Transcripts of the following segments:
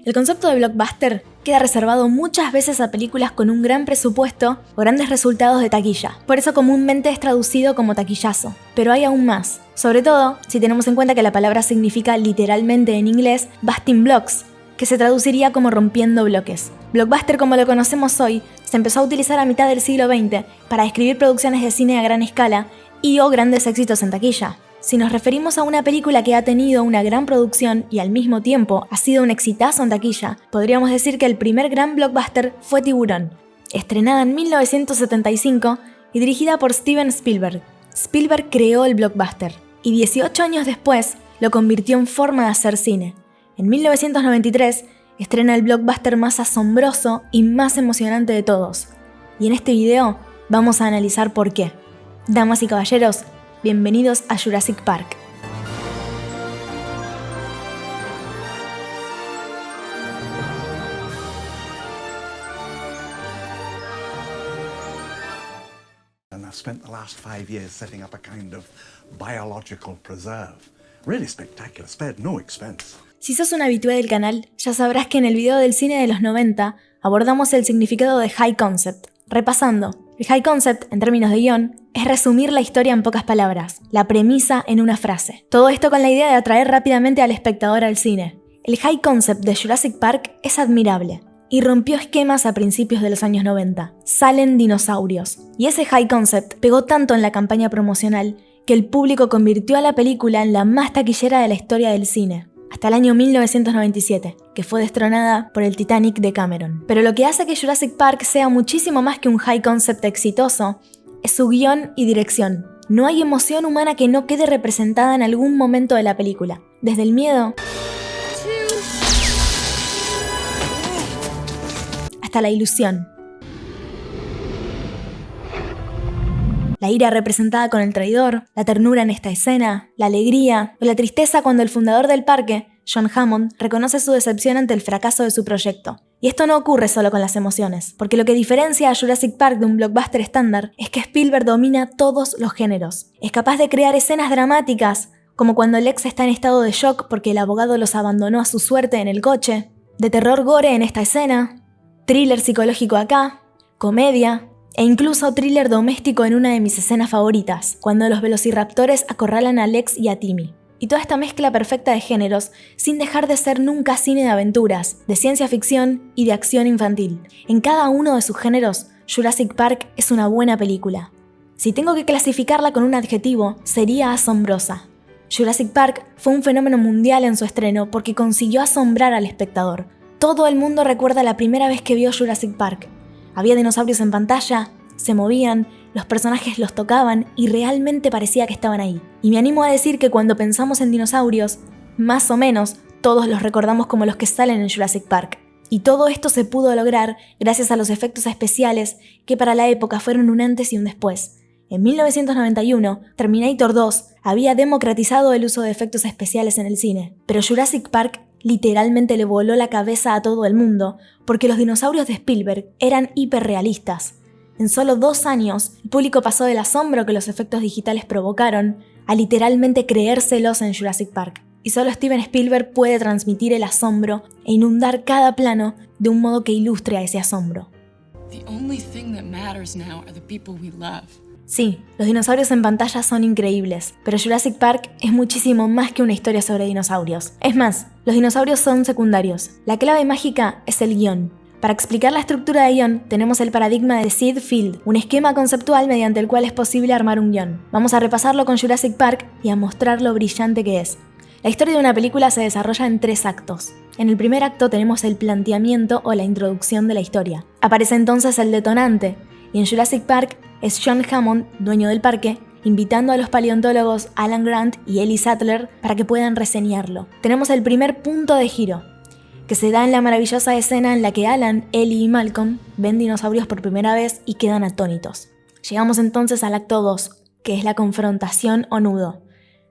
El concepto de blockbuster queda reservado muchas veces a películas con un gran presupuesto o grandes resultados de taquilla. Por eso comúnmente es traducido como taquillazo. Pero hay aún más. Sobre todo si tenemos en cuenta que la palabra significa literalmente en inglés busting blocks, que se traduciría como rompiendo bloques. Blockbuster, como lo conocemos hoy, se empezó a utilizar a mitad del siglo XX para describir producciones de cine a gran escala y o grandes éxitos en taquilla. Si nos referimos a una película que ha tenido una gran producción y al mismo tiempo ha sido un exitazo en taquilla, podríamos decir que el primer gran blockbuster fue Tiburón, estrenada en 1975 y dirigida por Steven Spielberg. Spielberg creó el blockbuster y 18 años después lo convirtió en forma de hacer cine. En 1993 estrena el blockbuster más asombroso y más emocionante de todos. Y en este video vamos a analizar por qué. Damas y caballeros, bienvenidos a Jurassic Park. And I've spent the last 5 years setting up a kind of biological preserve. Really spectacular, spared no expense. Si sos un habitué del canal, ya sabrás que en el video del cine de los 90 abordamos el significado de high concept. Repasando, el high concept, en términos de guión, es resumir la historia en pocas palabras, la premisa en una frase. Todo esto con la idea de atraer rápidamente al espectador al cine. El high concept de Jurassic Park es admirable y rompió esquemas a principios de los años 90. Salen dinosaurios. Y ese high concept pegó tanto en la campaña promocional que el público convirtió a la película en la más taquillera de la historia del cine, hasta el año 1997, que fue destronada por el Titanic de Cameron. Pero lo que hace que Jurassic Park sea muchísimo más que un high concept exitoso es su guión y dirección. No hay emoción humana que no quede representada en algún momento de la película, desde el miedo hasta la ilusión. La ira representada con el traidor, la ternura en esta escena, la alegría o la tristeza cuando el fundador del parque, John Hammond, reconoce su decepción ante el fracaso de su proyecto. Y esto no ocurre solo con las emociones, porque lo que diferencia a Jurassic Park de un blockbuster estándar es que Spielberg domina todos los géneros. Es capaz de crear escenas dramáticas, como cuando Lex está en estado de shock porque el abogado los abandonó a su suerte en el coche, de terror gore en esta escena, thriller psicológico acá, comedia, e incluso thriller doméstico en una de mis escenas favoritas, cuando los velociraptores acorralan a Lex y a Timmy. Y toda esta mezcla perfecta de géneros, sin dejar de ser nunca cine de aventuras, de ciencia ficción y de acción infantil. En cada uno de sus géneros, Jurassic Park es una buena película. Si tengo que clasificarla con un adjetivo, sería asombrosa. Jurassic Park fue un fenómeno mundial en su estreno porque consiguió asombrar al espectador. Todo el mundo recuerda la primera vez que vio Jurassic Park. Había dinosaurios en pantalla, se movían, los personajes los tocaban y realmente parecía que estaban ahí. Y me animo a decir que cuando pensamos en dinosaurios, más o menos todos los recordamos como los que salen en Jurassic Park. Y todo esto se pudo lograr gracias a los efectos especiales que para la época fueron un antes y un después. En 1991, Terminator 2 había democratizado el uso de efectos especiales en el cine, pero Jurassic Park literalmente le voló la cabeza a todo el mundo, porque los dinosaurios de Spielberg eran hiperrealistas. En solo 2 años, el público pasó del asombro que los efectos digitales provocaron a literalmente creérselos en Jurassic Park. Y solo Steven Spielberg puede transmitir el asombro e inundar cada plano de un modo que ilustre a ese asombro. Sí, los dinosaurios en pantalla son increíbles, pero Jurassic Park es muchísimo más que una historia sobre dinosaurios. Es más, los dinosaurios son secundarios. La clave mágica es el guión. Para explicar la estructura de guión, tenemos el paradigma de Seed Field, un esquema conceptual mediante el cual es posible armar un guión. Vamos a repasarlo con Jurassic Park y a mostrar lo brillante que es. La historia de una película se desarrolla en 3 actos. En el primer acto tenemos el planteamiento o la introducción de la historia. Aparece entonces el detonante, y en Jurassic Park es John Hammond, dueño del parque, invitando a los paleontólogos Alan Grant y Ellie Sattler para que puedan reseñarlo. Tenemos el primer punto de giro, que se da en la maravillosa escena en la que Alan, Ellie y Malcolm ven dinosaurios por primera vez y quedan atónitos. Llegamos entonces al acto 2, que es la confrontación o nudo.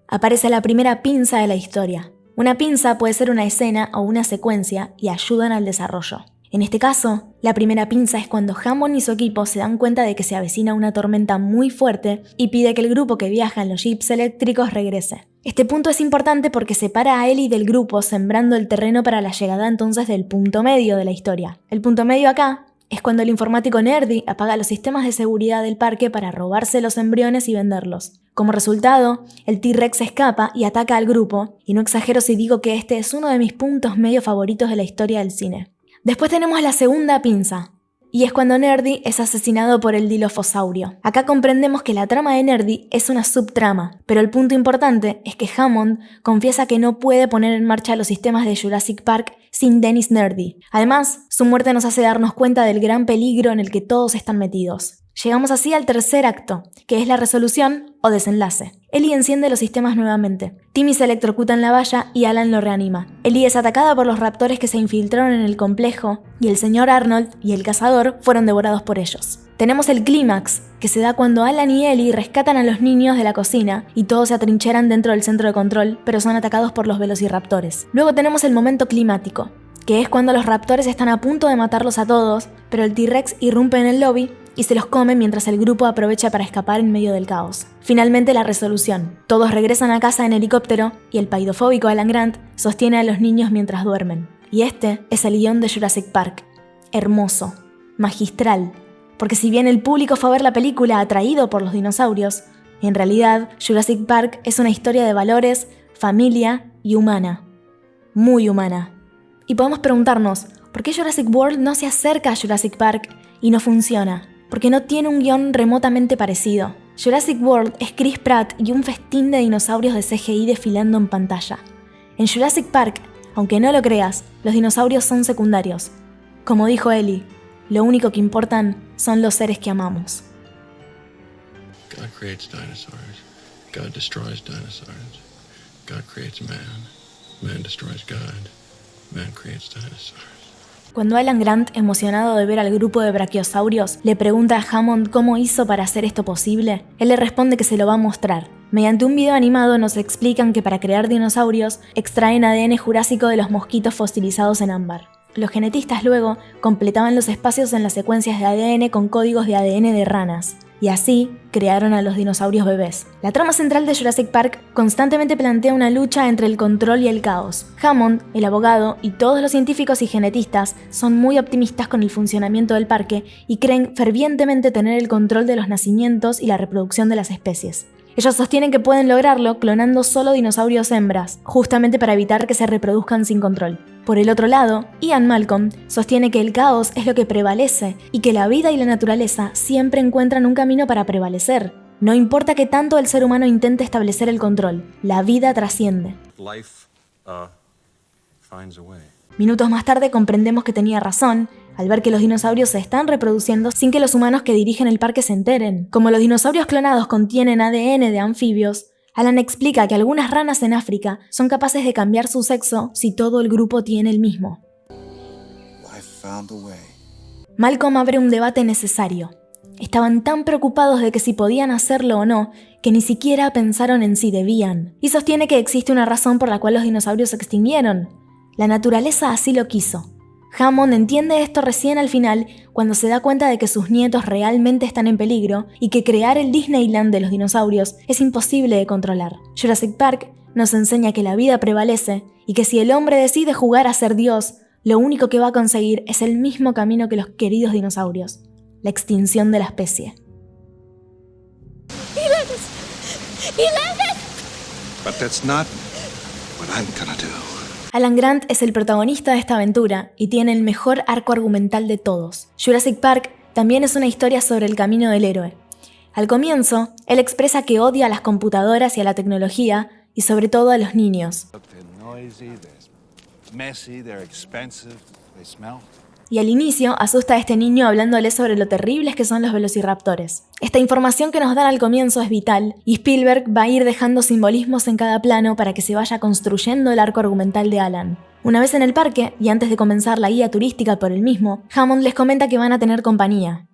Aparece la primera pinza de la historia. Una pinza puede ser una escena o una secuencia y ayudan al desarrollo. En este caso, La primera pinza es cuando Hammond y su equipo se dan cuenta de que se avecina una tormenta muy fuerte y pide que el grupo que viaja en los jeeps eléctricos regrese. Este punto es importante porque separa a Ellie del grupo, sembrando el terreno para la llegada entonces del punto medio de la historia. El punto medio acá es cuando el informático Nerdy apaga los sistemas de seguridad del parque para robarse los embriones y venderlos. Como resultado, el T-Rex escapa y ataca al grupo, y no exagero si digo que este es uno de mis puntos medio favoritos de la historia del cine. Después tenemos la segunda pinza, y es cuando Nerdy es asesinado por el Dilophosaurus. Acá comprendemos que la trama de Nerdy es una subtrama, pero el punto importante es que Hammond confiesa que no puede poner en marcha los sistemas de Jurassic Park sin Dennis Nerdy. Además, su muerte nos hace darnos cuenta del gran peligro en el que todos están metidos. Llegamos así al tercer acto, que es la resolución o desenlace. Ellie enciende los sistemas nuevamente. Timmy se electrocuta en la valla y Alan lo reanima. Ellie es atacada por los raptores que se infiltraron en el complejo y el señor Arnold y el cazador fueron devorados por ellos. Tenemos el clímax, que se da cuando Alan y Ellie rescatan a los niños de la cocina y todos se atrincheran dentro del centro de control, pero son atacados por los velociraptores. Luego tenemos el momento climático, que es cuando los raptores están a punto de matarlos a todos, pero el T-Rex irrumpe en el lobby y se los come mientras el grupo aprovecha para escapar en medio del caos. Finalmente la resolución. Todos regresan a casa en helicóptero y el paidofóbico Alan Grant sostiene a los niños mientras duermen. Y este es el guión de Jurassic Park. Hermoso, magistral, porque si bien el público fue a ver la película atraído por los dinosaurios, en realidad Jurassic Park es una historia de valores, familia y humana. Muy humana. Y podemos preguntarnos, ¿por qué Jurassic World no se acerca a Jurassic Park y no funciona? Porque no tiene un guión remotamente parecido. Jurassic World es Chris Pratt y un festín de dinosaurios de CGI desfilando en pantalla. En Jurassic Park, aunque no lo creas, los dinosaurios son secundarios. Como dijo Ellie, lo único que importan son los seres que amamos. God creates dinosaurs. God destroys dinosaurs. God creates man. Man destroys God. Man creates dinosaurs. Cuando Alan Grant, emocionado de ver al grupo de brachiosaurios, le pregunta a Hammond cómo hizo para hacer esto posible, él le responde que se lo va a mostrar. Mediante un video animado nos explican que para crear dinosaurios extraen ADN jurásico de los mosquitos fosilizados en ámbar. Los genetistas luego completaban los espacios en las secuencias de ADN con códigos de ADN de ranas, y así crearon a los dinosaurios bebés. La trama central de Jurassic Park constantemente plantea una lucha entre el control y el caos. Hammond, el abogado y todos los científicos y genetistas son muy optimistas con el funcionamiento del parque y creen fervientemente tener el control de los nacimientos y la reproducción de las especies. Ellos sostienen que pueden lograrlo clonando solo dinosaurios hembras, justamente para evitar que se reproduzcan sin control. Por el otro lado, Ian Malcolm sostiene que el caos es lo que prevalece y que la vida y la naturaleza siempre encuentran un camino para prevalecer. No importa que tanto el ser humano intente establecer el control, la vida trasciende. Life finds a way. Minutos más tarde comprendemos que tenía razón, al ver que los dinosaurios se están reproduciendo sin que los humanos que dirigen el parque se enteren. Como los dinosaurios clonados contienen ADN de anfibios, Alan explica que algunas ranas en África son capaces de cambiar su sexo si todo el grupo tiene el mismo. Malcolm abre un debate necesario. Estaban tan preocupados de que si podían hacerlo o no, que ni siquiera pensaron en si debían. Y sostiene que existe una razón por la cual los dinosaurios se extinguieron. La naturaleza así lo quiso. Hammond entiende esto recién al final, cuando se da cuenta de que sus nietos realmente están en peligro y que crear el Disneyland de los dinosaurios es imposible de controlar. Jurassic Park nos enseña que la vida prevalece y que si el hombre decide jugar a ser Dios, lo único que va a conseguir es el mismo camino que los queridos dinosaurios: la extinción de la especie. But that's not what I'm gonna do. Alan Grant es el protagonista de esta aventura y tiene el mejor arco argumental de todos. Jurassic Park también es una historia sobre el camino del héroe. Al comienzo, él expresa que odia a las computadoras y a la tecnología, y sobre todo a los niños. Y al inicio asusta a este niño hablándole sobre lo terribles que son los velociraptores. Esta información que nos dan al comienzo es vital, y Spielberg va a ir dejando simbolismos en cada plano para que se vaya construyendo el arco argumental de Alan. Una vez en el parque, y antes de comenzar la guía turística por el mismo, Hammond les comenta que van a tener compañía.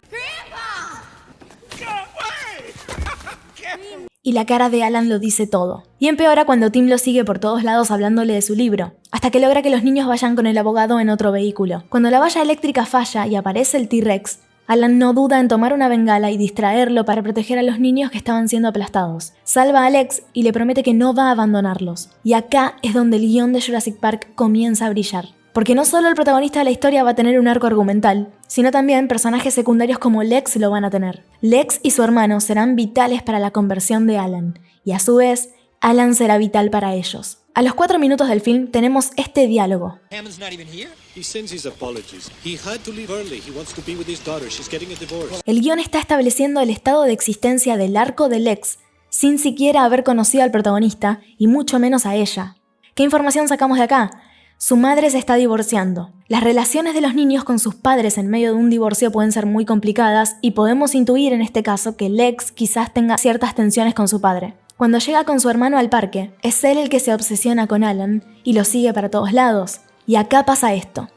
y la cara de Alan lo dice todo. Y empeora cuando Tim lo sigue por todos lados hablándole de su libro, hasta que logra que los niños vayan con el abogado en otro vehículo. Cuando la valla eléctrica falla y aparece el T-Rex, Alan no duda en tomar una bengala y distraerlo para proteger a los niños que estaban siendo aplastados. Salva a Alex y le promete que no va a abandonarlos. Y acá es donde el guión de Jurassic Park comienza a brillar. Porque no solo el protagonista de la historia va a tener un arco argumental, sino también personajes secundarios como Lex lo van a tener. Lex y su hermano serán vitales para la conversión de Alan, y a su vez, Alan será vital para ellos. A los 4 minutos del film tenemos este diálogo. Hammond's not even here? He sends his apologies. He had to leave early. He wants to be with his daughter. She's getting a divorce. El guión está estableciendo el estado de existencia del arco de Lex, sin siquiera haber conocido al protagonista, y mucho menos a ella. ¿Qué información sacamos de acá? Su madre se está divorciando. Las relaciones de los niños con sus padres en medio de un divorcio pueden ser muy complicadas y podemos intuir en este caso que Lex quizás tenga ciertas tensiones con su padre. Cuando llega con su hermano al parque, es él el que se obsesiona con Alan y lo sigue para todos lados. Y acá pasa esto.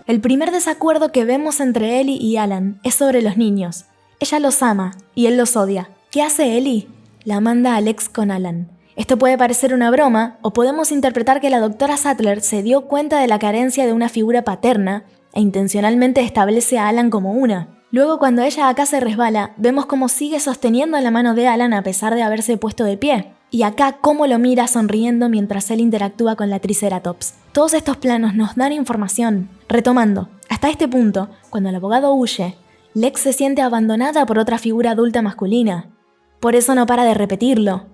El primer desacuerdo que vemos entre Ellie y Alan es sobre los niños. Ella los ama y él los odia. ¿Qué hace Ellie? La manda a Lex con Alan. Esto puede parecer una broma, o podemos interpretar que la doctora Sattler se dio cuenta de la carencia de una figura paterna e intencionalmente establece a Alan como una. Luego, cuando ella acá se resbala, vemos cómo sigue sosteniendo la mano de Alan a pesar de haberse puesto de pie. Y acá cómo lo mira sonriendo mientras él interactúa con la Triceratops. Todos estos planos nos dan información. Retomando, hasta este punto, cuando el abogado huye, Lex se siente abandonada por otra figura adulta masculina. Por eso no para de repetirlo.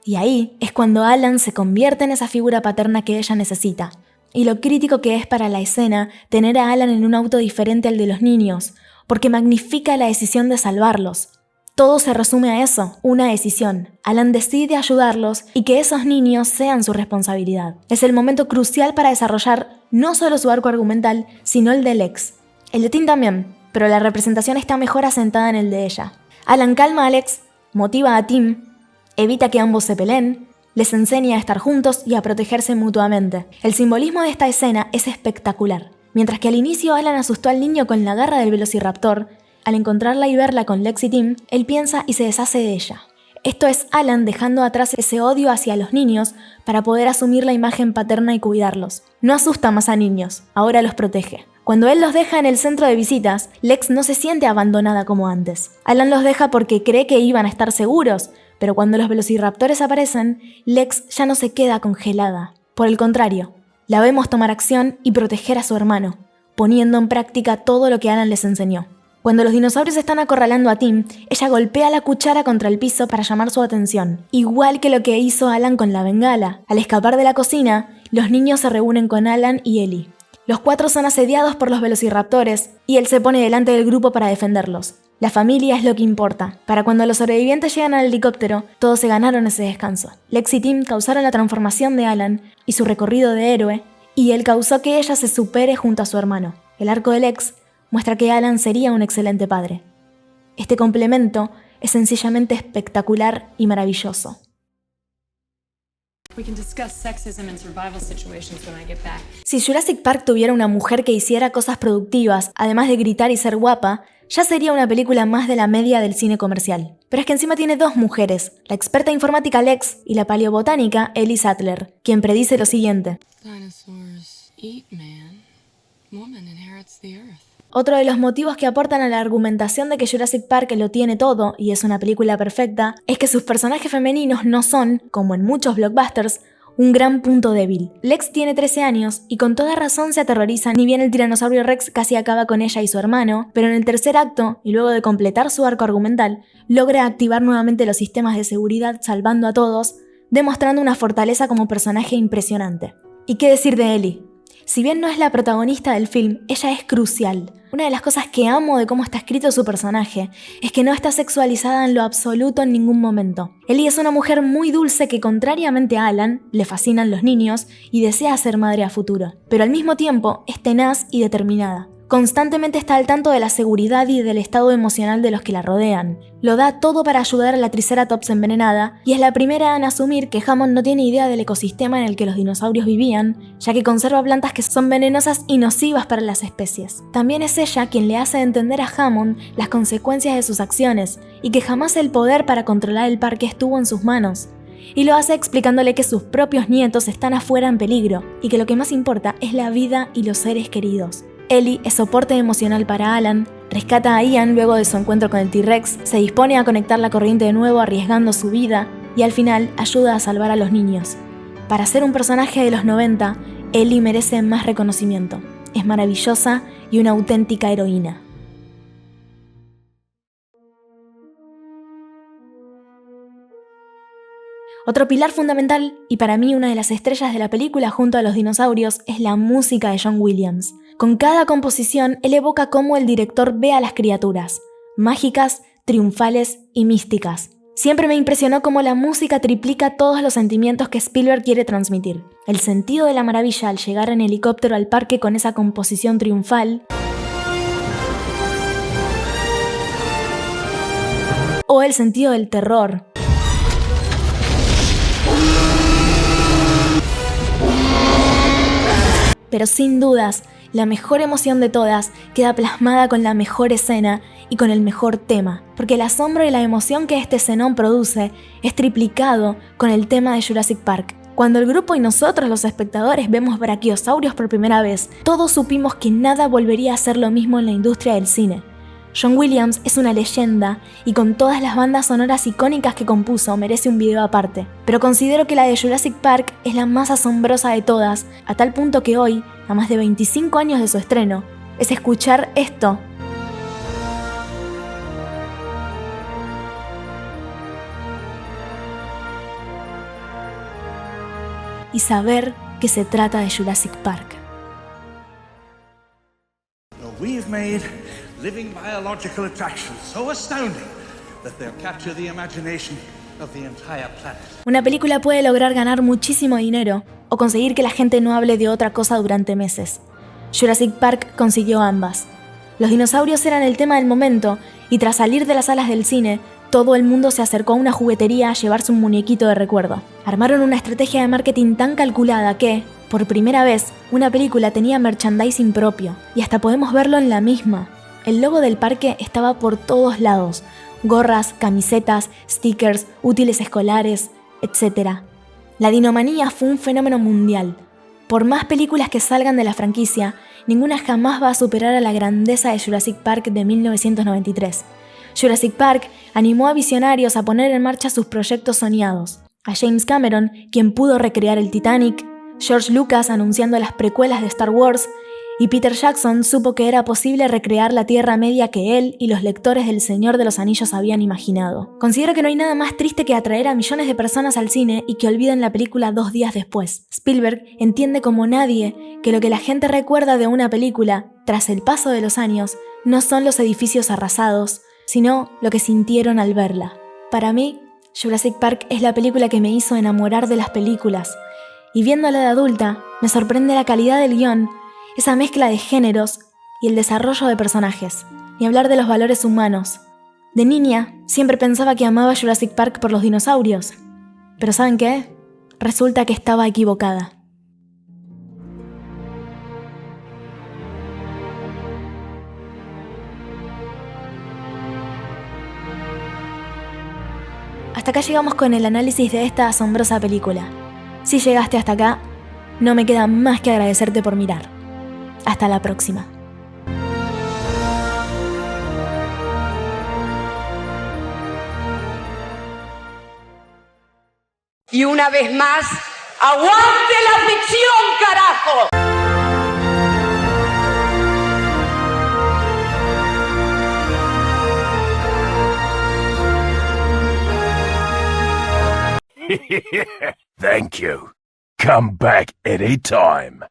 Y ahí es cuando Alan se convierte en esa figura paterna que ella necesita. Y lo crítico que es para la escena tener a Alan en un auto diferente al de los niños, porque magnifica la decisión de salvarlos. Todo se resume a eso, una decisión. Alan decide ayudarlos y que esos niños sean su responsabilidad. Es el momento crucial para desarrollar no solo su arco argumental, sino el de Lex. El de Tim también, pero la representación está mejor asentada en el de ella. Alan calma a Lex, motiva a Tim, evita que ambos se peleen, les enseña a estar juntos y a protegerse mutuamente. El simbolismo de esta escena es espectacular. Mientras que al inicio Alan asustó al niño con la garra del velociraptor, al encontrarla y verla con Lex y Tim, él piensa y se deshace de ella. Esto es Alan dejando atrás ese odio hacia los niños para poder asumir la imagen paterna y cuidarlos. No asusta más a niños, ahora los protege. Cuando él los deja en el centro de visitas, Lex no se siente abandonada como antes. Alan los deja porque cree que iban a estar seguros, pero cuando los velociraptores aparecen, Lex ya no se queda congelada. Por el contrario, la vemos tomar acción y proteger a su hermano, poniendo en práctica todo lo que Alan les enseñó. Cuando los dinosaurios están acorralando a Tim, ella golpea la cuchara contra el piso para llamar su atención, igual que lo que hizo Alan con la bengala. Al escapar de la cocina, los niños se reúnen con Alan y Ellie. Los 4 son asediados por los velociraptores y él se pone delante del grupo para defenderlos. La familia es lo que importa. Para cuando los sobrevivientes llegan al helicóptero, todos se ganaron ese descanso. Lex y Tim causaron la transformación de Alan y su recorrido de héroe, y él causó que ella se supere junto a su hermano. El arco de Lex muestra que Alan sería un excelente padre. Este complemento es sencillamente espectacular y maravilloso. Si Jurassic Park tuviera una mujer que hiciera cosas productivas, además de gritar y ser guapa, ya sería una película más de la media del cine comercial. Pero es que encima tiene 2 mujeres, la experta informática Lex y la paleobotánica Ellie Sattler, quien predice lo siguiente. Dinosaurs eat man. Woman inherits the earth. Otro de los motivos que aportan a la argumentación de que Jurassic Park lo tiene todo y es una película perfecta, es que sus personajes femeninos no son, como en muchos blockbusters, un gran punto débil. Lex tiene 13 años y con toda razón se aterroriza, ni bien el tiranosaurio Rex casi acaba con ella y su hermano, pero en el tercer acto, y luego de completar su arco argumental, logra activar nuevamente los sistemas de seguridad salvando a todos, demostrando una fortaleza como personaje impresionante. ¿Y qué decir de Ellie? Si bien no es la protagonista del film, ella es crucial. Una de las cosas que amo de cómo está escrito su personaje es que no está sexualizada en lo absoluto en ningún momento. Ellie es una mujer muy dulce que, contrariamente a Alan, le fascinan los niños y desea ser madre a futuro, pero al mismo tiempo es tenaz y determinada. Constantemente está al tanto de la seguridad y del estado emocional de los que la rodean. Lo da todo para ayudar a la Triceratops envenenada y es la primera en asumir que Hammond no tiene idea del ecosistema en el que los dinosaurios vivían, ya que conserva plantas que son venenosas y nocivas para las especies. También es ella quien le hace entender a Hammond las consecuencias de sus acciones y que jamás el poder para controlar el parque estuvo en sus manos. Y lo hace explicándole que sus propios nietos están afuera en peligro y que lo que más importa es la vida y los seres queridos. Ellie es soporte emocional para Alan, rescata a Ian luego de su encuentro con el T-Rex, se dispone a conectar la corriente de nuevo arriesgando su vida y al final ayuda a salvar a los niños. Para ser un personaje de los 90, Ellie merece más reconocimiento. Es maravillosa y una auténtica heroína. Otro pilar fundamental, y para mí una de las estrellas de la película junto a los dinosaurios, es la música de John Williams. Con cada composición, él evoca cómo el director ve a las criaturas, mágicas, triunfales y místicas. Siempre me impresionó cómo la música triplica todos los sentimientos que Spielberg quiere transmitir. El sentido de la maravilla al llegar en helicóptero al parque con esa composición triunfal, o el sentido del terror. Pero sin dudas, la mejor emoción de todas queda plasmada con la mejor escena y con el mejor tema, porque el asombro y la emoción que este escenón produce es triplicado con el tema de Jurassic Park. Cuando el grupo y nosotros, los espectadores, vemos brachiosaurios por primera vez, todos supimos que nada volvería a ser lo mismo en la industria del cine. John Williams es una leyenda y con todas las bandas sonoras icónicas que compuso merece un video aparte. Pero considero que la de Jurassic Park es la más asombrosa de todas, a tal punto que hoy, a más de 25 años de su estreno, es escuchar esto y saber que se trata de Jurassic Park. We've made living biological attractions so astounding that they'll capture the imagination of the entire planet. Una película puede lograr ganar muchísimo dinero o conseguir que la gente no hable de otra cosa durante meses. Jurassic Park consiguió ambas. Los dinosaurios eran el tema del momento y tras salir de las salas del cine, todo el mundo se acercó a una juguetería a llevarse un muñequito de recuerdo. Armaron una estrategia de marketing tan calculada que, por primera vez, una película tenía merchandising propio, y hasta podemos verlo en la misma. El logo del parque estaba por todos lados: gorras, camisetas, stickers, útiles escolares, etc. La dinomanía fue un fenómeno mundial. Por más películas que salgan de la franquicia, ninguna jamás va a superar a la grandeza de Jurassic Park de 1993. Jurassic Park animó a visionarios a poner en marcha sus proyectos soñados. A James Cameron, quien pudo recrear el Titanic, George Lucas anunciando las precuelas de Star Wars, y Peter Jackson supo que era posible recrear la Tierra Media que él y los lectores del Señor de los Anillos habían imaginado. Considero que no hay nada más triste que atraer a millones de personas al cine y que olviden la película 2 días después. Spielberg entiende como nadie que lo que la gente recuerda de una película, tras el paso de los años, no son los edificios arrasados, sino lo que sintieron al verla. Para mí, Jurassic Park es la película que me hizo enamorar de las películas, y viéndola de adulta, me sorprende la calidad del guión, esa mezcla de géneros y el desarrollo de personajes, ni hablar de los valores humanos. De niña, siempre pensaba que amaba Jurassic Park por los dinosaurios, pero ¿saben qué? Resulta que estaba equivocada. Hasta acá llegamos con el análisis de esta asombrosa película. Si llegaste hasta acá, no me queda más que agradecerte por mirar. Hasta la próxima. Y una vez más, ¡aguante la ficción, carajo! Thank you. Come back anytime.